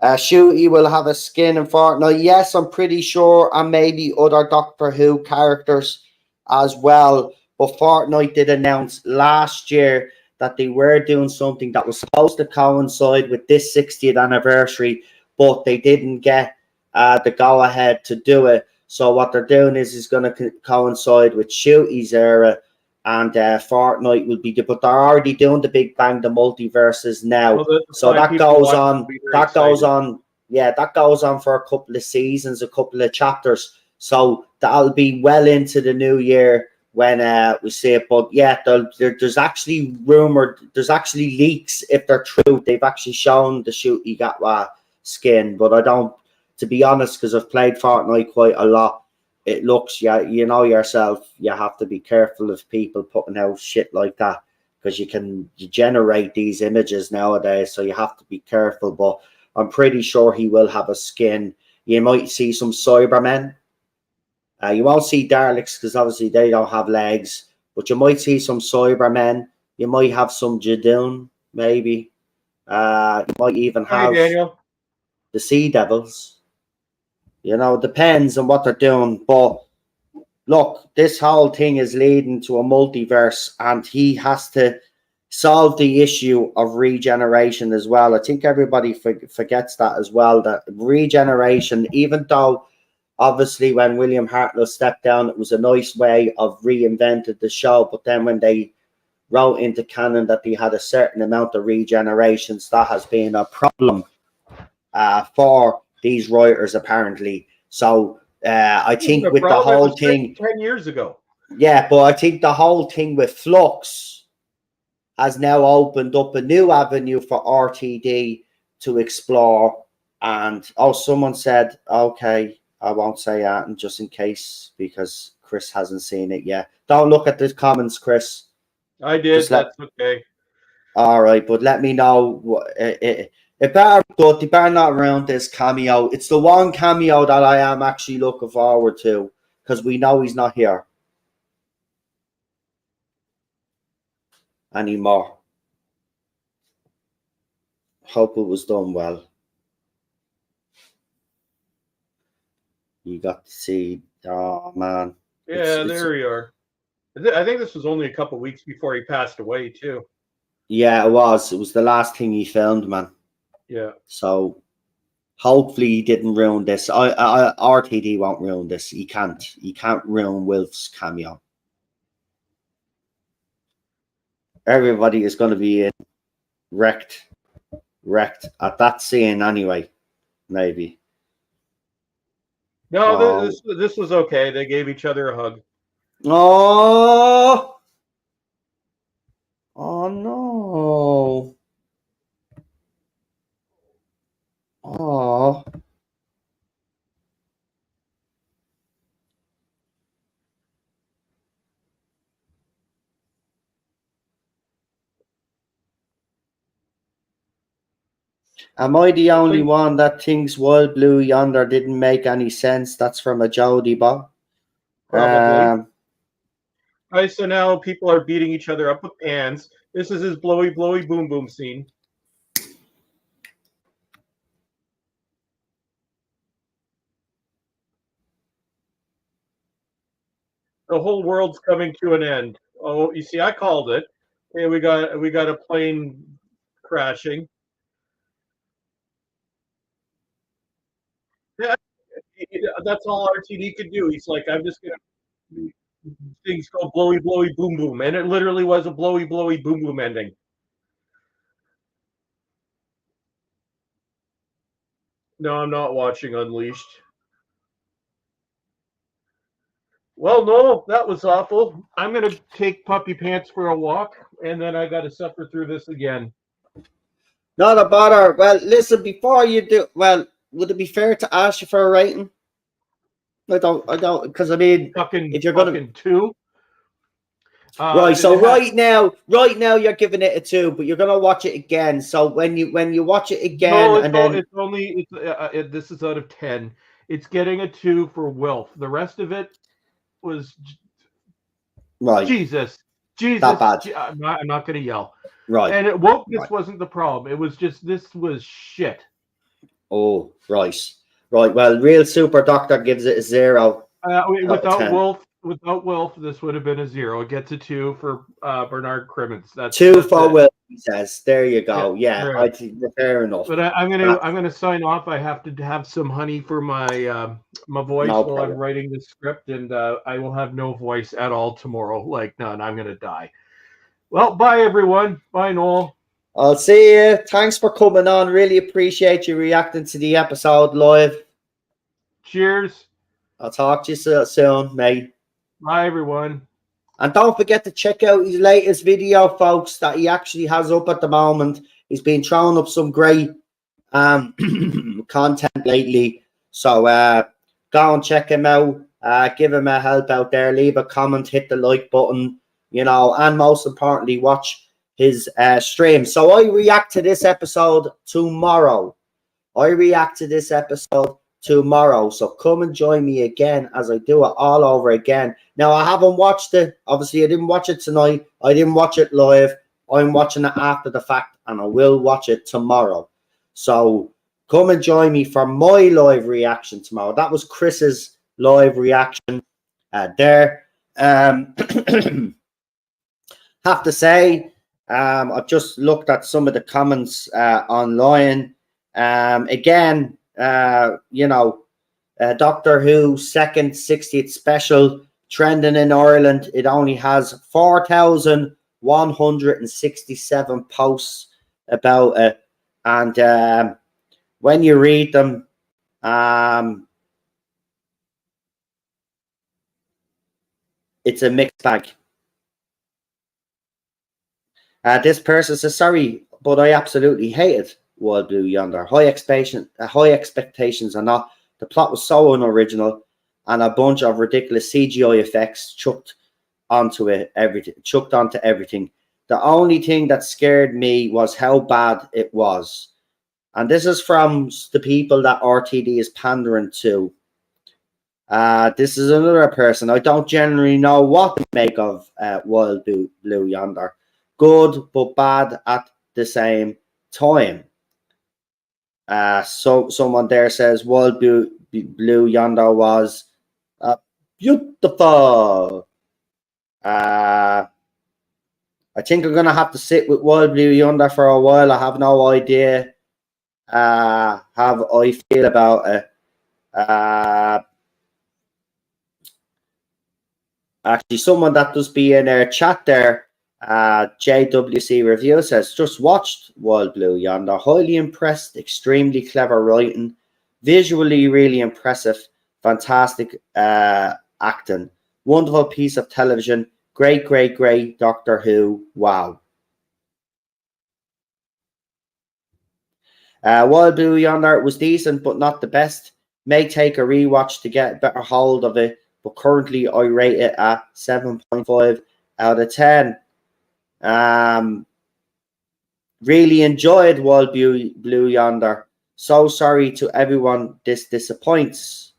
Ncuti will have a skin in Fortnite. Yes, I'm pretty sure, and maybe other Doctor Who characters as well. But Fortnite did announce last year that they were doing something that was supposed to coincide with this 60th anniversary, but they didn't get the go-ahead to do it. So what they're doing is going to coincide with Ncuti's era, and Fortnite will be, but they're already doing the Big Bang, the multiverses now. Well, so that goes on. That goes on. Yeah, that goes on for a couple of seasons, a couple of chapters. So that'll be well into the new year when we see it. But yeah, there's actually there's actually leaks. If they're true, they've actually shown the Shooty Gatwa skin. But I don't, to be honest, because I've played Fortnite quite a lot. It looks, yeah, you know yourself, you have to be careful of people putting out shit like that, because you generate these images nowadays, so you have to be careful. But I'm pretty sure he will have a skin. You might see some Cybermen. You won't see Daleks because obviously they don't have legs, but you might see some Cybermen. You might have some Jadoon, maybe. You might even have
Daniel.
the Sea Devils. You know, it depends on what they're doing. But look, this whole thing is leading to a multiverse, and he has to solve the issue of regeneration as well. I think everybody forgets that as well, that regeneration, even though obviously when William Hartnell stepped down, it was a nice way of reinventing the show. But then when they wrote into canon that they had a certain amount of regenerations, that has been a problem for these writers, apparently. So I think with the whole thing
10 years ago.
Yeah, but I think the whole thing with Flux has now opened up a new avenue for RTD to explore. And someone said, okay, I won't say that, and just in case, because Chris hasn't seen it yet. Don't look at the comments, Chris.
I did. That's okay.
All right, but let me know. It better be good. They better not ruin this cameo. It's the one cameo that I am actually looking forward to, because we know he's not here anymore. Hope it was done well. You got to see. Oh man.
Yeah, there we are. I think this was only a couple weeks before he passed away too.
Yeah, it was. It was the last thing he filmed, man.
Yeah.
So hopefully he didn't ruin this. RTD won't ruin this. He can't. He can't ruin Wilf's cameo. Everybody is going to be wrecked at that scene anyway. Maybe.
No, this was okay. They gave each other a hug.
Oh no. Oh. Am I the only one that thinks Wild Blue Yonder didn't make any sense? That's from a Jody bot.
Probably. So now people are beating each other up with pans. This is his blowy, blowy, boom, boom scene. The whole world's coming to an end. Oh, you see, I called it. Okay, we got a plane crashing. Yeah, that's all RTD could do. He's like, I'm just gonna things go blowy, blowy, boom, boom, and it literally was a blowy, blowy, boom, boom ending. No, I'm not watching Unleashed. Well, no, that was awful. I'm going to take Puppy Pants for a walk, and then I got to suffer through this again.
Not a bother. Well, listen, before you do, well, would it be fair to ask you for a rating? I don't, because I mean, if you're going to
2.
Right, so right now you're giving it a 2, but you're gonna watch it again. So when you watch it again,
this is out of 10. It's getting a 2 for Wilf. The rest of it was
right.
Jesus,
that bad.
I'm not gonna yell.
Right,
and wokeness wasn't the problem. It was just this was shit.
Oh, right. Well, Real Super Doctor gives it a 0.
Without Wilf, this would have been a 0. It gets a 2 for Bernard Crimmins. That's
2 for Wilf. He says, "There you go." Yeah,
right.
Fair enough.
But I'm gonna sign off. I have to have some honey for my my voice while I'm writing the script, and I will have no voice at all tomorrow. Like none. I'm gonna die. Well, bye everyone. Bye Noel.
I'll see you. Thanks for coming on. Really appreciate you reacting to the episode live.
Cheers.
I'll talk to you soon, mate.
Bye, everyone.
And don't forget to check out his latest video, folks, that he actually has up at the moment. He's been throwing up some great content lately. So go and check him out. Give him a help out there. Leave a comment, hit the like button, you know, and most importantly, watch his stream. So I react to this episode tomorrow. So come and join me again as I do it all over again. Now, I haven't watched it. Obviously, I didn't watch it tonight. I didn't watch it live. I'm watching it after the fact, and I will watch it tomorrow. So come and join me for my live reaction tomorrow. That was Chris's live reaction there. Have to say, I've just looked at some of the comments online. Again, you know, Doctor Who second 60th special trending in Ireland. It only has 4,167 posts about it. And when you read them, it's a mixed bag. This person says, sorry, but I absolutely hated Wild Blue Yonder. High expectations or not. The plot was so unoriginal and a bunch of ridiculous CGI effects chucked onto everything. The only thing that scared me was how bad it was. And this is from the people that RTD is pandering to. This is another person. I don't generally know what to make of Wild Blue Yonder. Good, but bad at the same time. So someone there says Wild Blue Yonder was beautiful. I think I'm gonna have to sit with Wild Blue Yonder for a while. I have no idea how I feel about it. Actually, someone that does be in our chat there, JWC Review says, just watched Wild Blue Yonder. Highly impressed, extremely clever writing, visually really impressive, fantastic acting, wonderful piece of television, great Doctor Who. Wow. Wild Blue Yonder was decent, but not the best. May take a rewatch to get a better hold of it, but currently I rate it at 7.5 out of 10. Really enjoyed Wild Blue Yonder. So sorry to everyone this disappoints.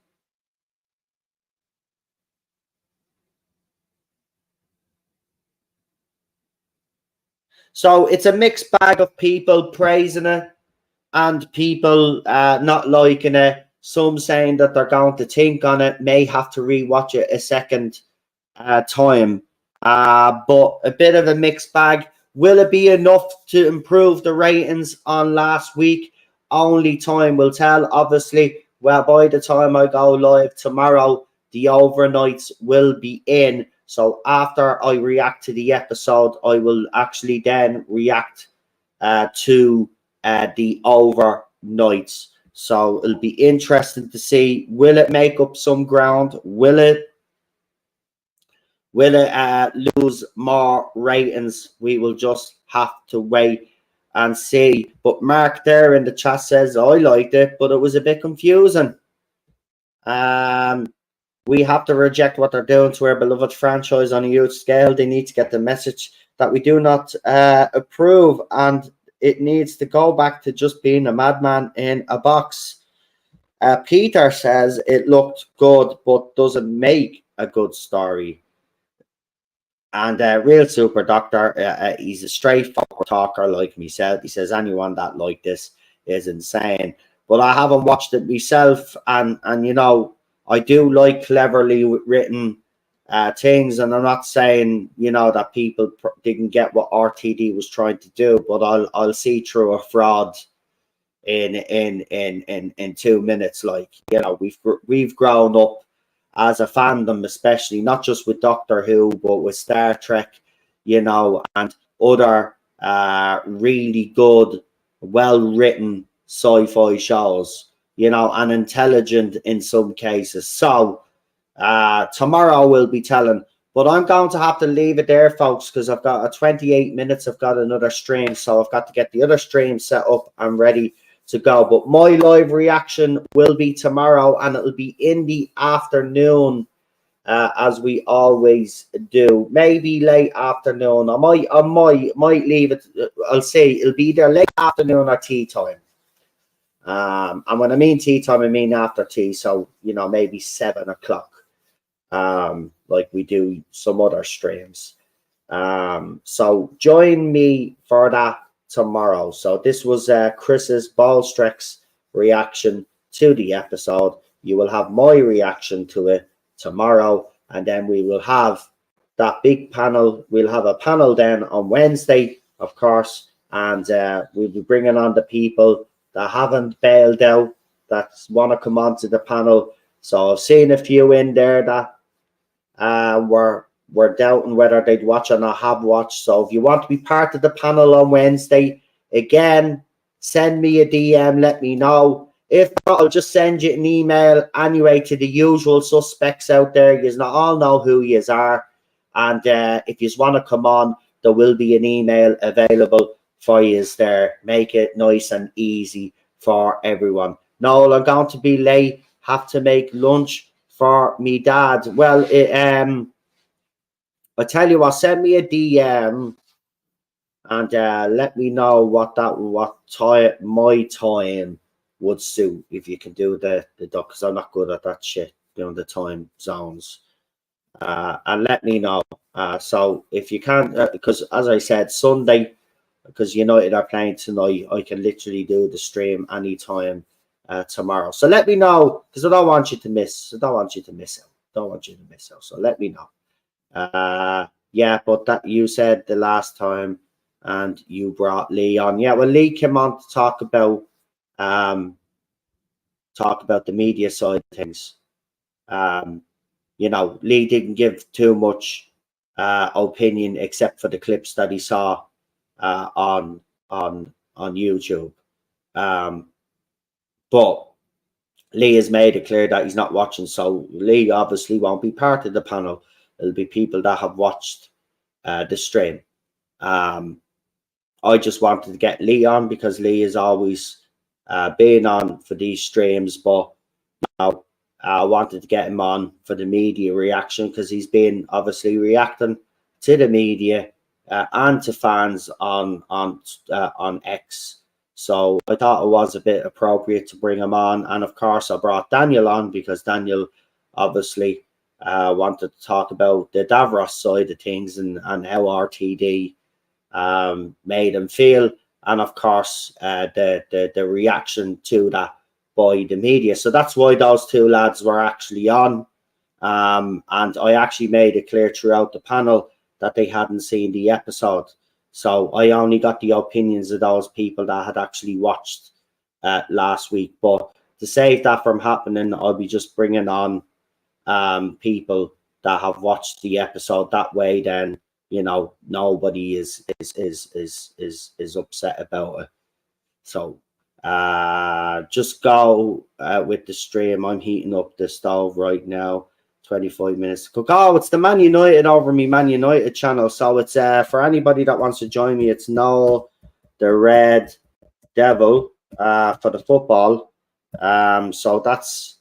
So it's a mixed bag of people praising it and people not liking it. Some saying that they're going to think on it, may have to rewatch it a second time. But a bit of a mixed bag. Will it be enough to improve the ratings on last week? Only time will tell. Obviously, well, by the time I go live tomorrow, the overnights will be in. So after I react to the episode, I will actually then react to the overnights. So it'll be interesting to see, will it make up some ground? Will it lose more ratings? We will just have to wait and see. But Mark there in the chat says, I liked it, but it was a bit confusing. We have to reject what they're doing to our beloved franchise on a huge scale. They need to get the message that we do not approve, and it needs to go back to just being a madman in a box. Peter says it looked good, but doesn't make a good story. And Real Super Doctor, he's a straightforward talker, like myself. He says anyone that like this is insane. But I haven't watched it myself, and you know, I do like cleverly written things, and I'm not saying, you know, that people didn't get what RTD was trying to do, but I'll see through a fraud in 2 minutes. Like, you know, we've grown up as a fandom, especially not just with Doctor Who, but with Star Trek, you know, and other really good, well-written sci-fi shows, you know, and intelligent in some cases. So tomorrow we'll be telling But I'm going to have to leave it there, folks, because I've got 28 minutes. I've got another stream, so I've got to get the other stream set up and ready to go. But my live reaction will be tomorrow, and it'll be in the afternoon, as we always do. Maybe late afternoon. I might leave it. I'll see. It'll be either late afternoon or tea time. And when I mean tea time, I mean after tea. So maybe 7 o'clock. Like we do some other streams. So join me for that tomorrow. So this was Chris's Bowlestrek's reaction to the episode. You will have my reaction to it tomorrow, and then we will have that big panel. We'll have a panel then on Wednesday, of course, and we'll be bringing on the people that haven't bailed out, that want to come onto the panel. So I've seen a few in there that were doubting whether they'd watch or not have watched. So if you want to be part of the panel on Wednesday, again, send me a DM, let me know. If not, I'll just send you an email anyway to the usual suspects out there. You all know who you are. And if you want to come on, there will be an email available for you there. Make it nice and easy for everyone. Noel, I'm going to be late. Have to make lunch for me dad. Well, I tell you what, send me a DM and let me know what time my time would suit, if you can do the duck, because I'm not good at that shit, doing the time zones. And let me know. So if you can't, because as I said, Sunday, because United are playing tonight, I can literally do the stream anytime tomorrow. So let me know, because I don't want you to miss. I don't want you to miss out. Don't want you to miss out. So let me know. Yeah, but that you said the last time, and you brought Lee on. Yeah, well, Lee came on to talk about the media side of things. Lee didn't give too much opinion except for the clips that he saw on YouTube. But Lee has made it clear that he's not watching, so Lee obviously won't be part of the panel. It'll be people that have watched the stream. I just wanted to get Lee on because Lee has always been on for these streams, but I wanted to get him on for the media reaction, because he's been obviously reacting to the media and to fans on X. So I thought it was a bit appropriate to bring him on. And of course, I brought Daniel on because Daniel obviously wanted to talk about the Davros side of things and how RTD made him feel. And of course, the reaction to that by the media. So that's why those two lads were actually on. And I actually made it clear throughout the panel that they hadn't seen the episode. So I only got the opinions of those people that had actually watched last week. But to save that from happening, I'll be just bringing on people that have watched the episode. That way, then nobody is upset about it. So just go with the stream. I'm heating up the stove right now. 25 minutes to cook. Oh, it's the Man United over me Man United channel. So it's for anybody that wants to join me, it's Noel the Red Devil for the football. So that's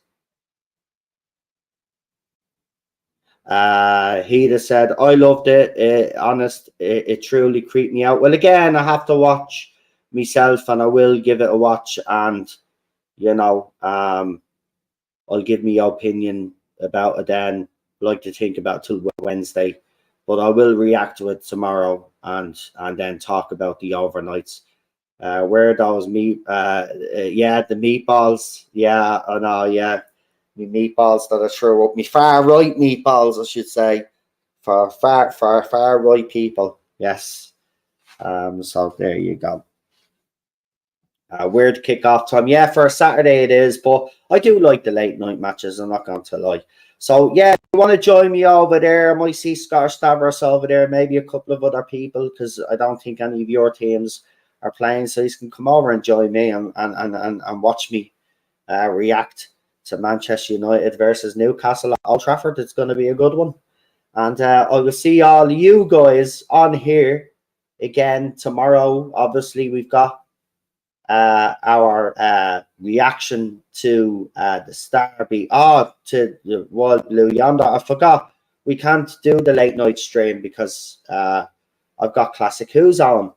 he just said, I loved it. Honest, it truly creeped me out. Well, again, I have to watch myself, and I will give it a watch, and I'll give me opinion about it then. I like to think about till Wednesday, but I will react to it tomorrow and then talk about the overnights. Where are those yeah, the meatballs. Yeah, I know, yeah. Me meatballs that I threw up. Me far right meatballs, I should say. For far right people. Yes. So there you go. Weird kickoff time. Yeah, for a Saturday it is, but I do like the late night matches, I'm not going to lie. So yeah, if you want to join me over there, I might see Scottish Stavros over there, maybe a couple of other people, because I don't think any of your teams are playing, so you can come over and join me and watch me react to Manchester United versus Newcastle at Old Trafford. It's going to be a good one. And I will see all you guys on here again tomorrow. Obviously, we've got our reaction to the to the World Blue Yonder. I forgot we can't do the late night stream because I've got Classic Who's on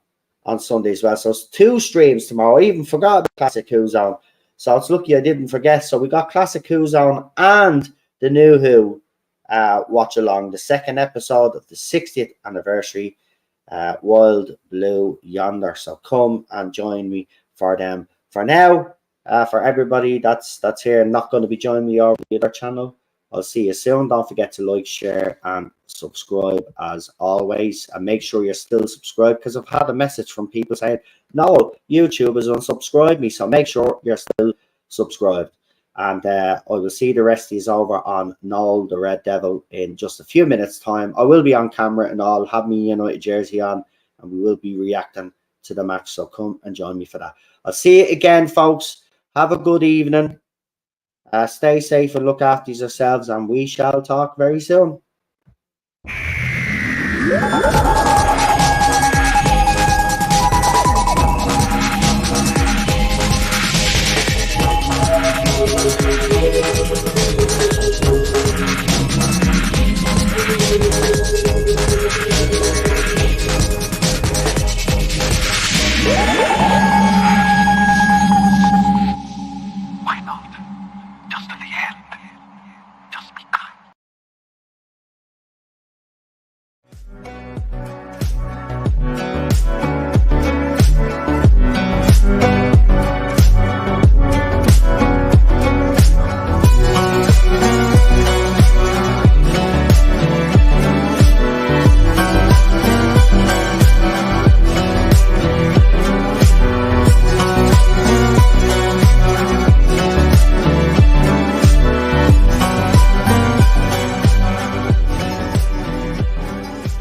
Sunday as well. So it's 2 streams tomorrow. I even forgot about Classic Who's on. So it's lucky I didn't forget. So we got Classic Who's on and the new Who Watchalong, the 2nd episode of the 60th anniversary World Blue Yonder. So come and join me for them. For now, for everybody that's here, not going to be joining me over the other channel, I'll see you soon. Don't forget to like, share, and subscribe as always. And make sure you're still subscribed, because I've had a message from people saying, no, YouTube has unsubscribed me. So make sure you're still subscribed. And I will see the rest of these over on Noel the Red Devil in just a few minutes' time. I will be on camera and I'll have my United jersey on, and we will be reacting to the match. So come and join me for that. I'll see you again, folks. Have a good evening. Stay safe and look after yourselves, and we shall talk very soon.